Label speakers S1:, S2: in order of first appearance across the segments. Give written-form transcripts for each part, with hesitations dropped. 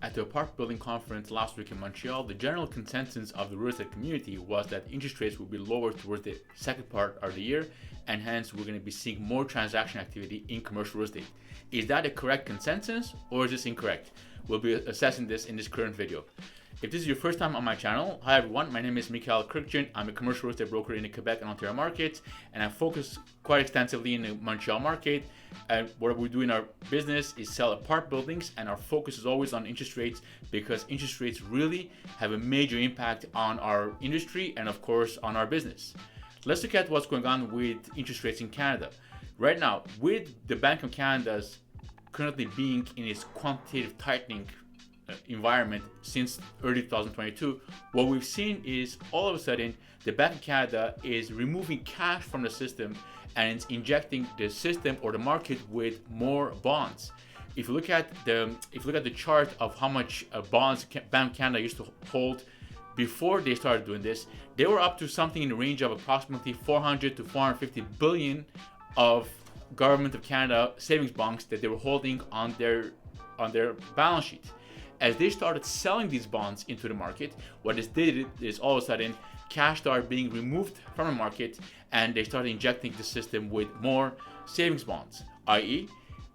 S1: At the apartment building conference last week in Montreal, the general consensus of the real estate community was that interest rates will be lower towards the second part of the year, and hence we're going to be seeing more transaction activity in commercial real estate. Is that a correct consensus or is this incorrect? We'll be assessing this in this current video. If this is your first time on my channel, hi everyone, my name is Mikhail Kirkjian. I'm a commercial real estate broker in the Quebec and Ontario markets, and I focus quite extensively in the Montreal market. And what we do in our business is sell apart buildings, and our focus is always on interest rates because interest rates really have a major impact on our industry and of course on our business. Let's look at what's going on with interest rates in Canada. Right now, with the Bank of Canada's currently being in its quantitative tightening environment since early 2022, what we've seen is all of a sudden the Bank of Canada is removing cash from the system and it's injecting the system or the market with more bonds. If you look at the chart of how much bonds Bank of Canada used to hold before they started doing this, they were up to something in the range of approximately 400 to 450 billion of Government of Canada savings bonds that they were holding on their balance sheet. As they started selling these bonds into the market, what this did is all of a sudden cash started being removed from the market and they started injecting the system with more savings bonds. I.e.,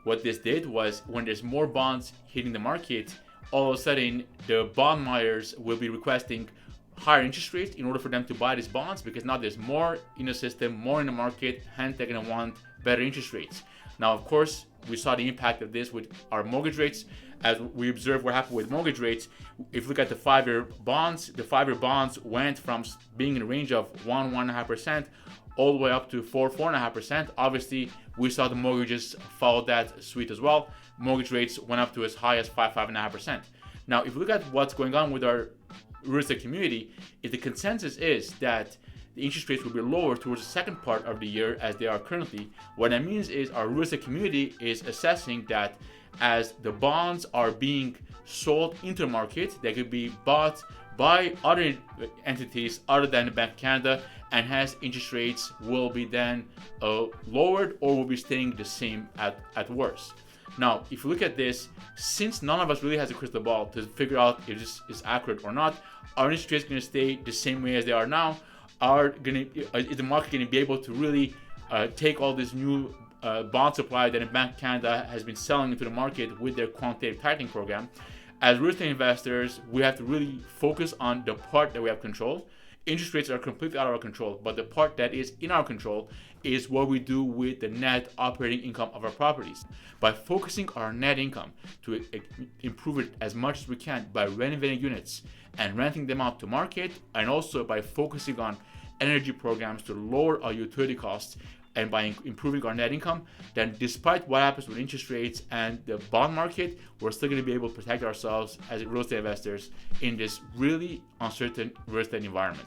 S1: what this did was when there's more bonds hitting the market, all of a sudden the bond buyers will be requesting higher interest rates in order for them to buy these bonds because now there's more in the system, more in the market, hence they're going to want better interest rates. Now, of course, we saw the impact of this with our mortgage rates. As we observe what happened with mortgage rates, if you look at the 5-year bonds, the 5-year bonds went from being in a range of 1.5% all the way up to 4.5%. Obviously, we saw the mortgages follow that suite as well. Mortgage rates went up to as high as 5.5%. Now, if you look at what's going on with our real estate community, if the consensus is that the interest rates will be lower towards the second part of the year as they are currently, what that means is our real estate community is assessing that as the bonds are being sold into the market, they could be bought by other entities other than the Bank of Canada, and hence interest rates will be then lowered or will be staying the same at worst. Now, if you look at this, since none of us really has a crystal ball to figure out if this is accurate or not, our interest rates are going to stay the same way as they are now. Is the market going to be able to really take all this new bond supply that the Bank of Canada has been selling into the market with their quantitative tightening program? As real estate investors, we have to really focus on the part that we have control. Interest rates are completely out of our control, but the part that is in our control is what we do with the net operating income of our properties. By focusing our net income to improve it as much as we can by renovating units and renting them out to market, and also by focusing on energy programs to lower our utility costs and by improving our net income, then despite what happens with interest rates and the bond market, we're still going to be able to protect ourselves as real estate investors in this really uncertain real estate environment.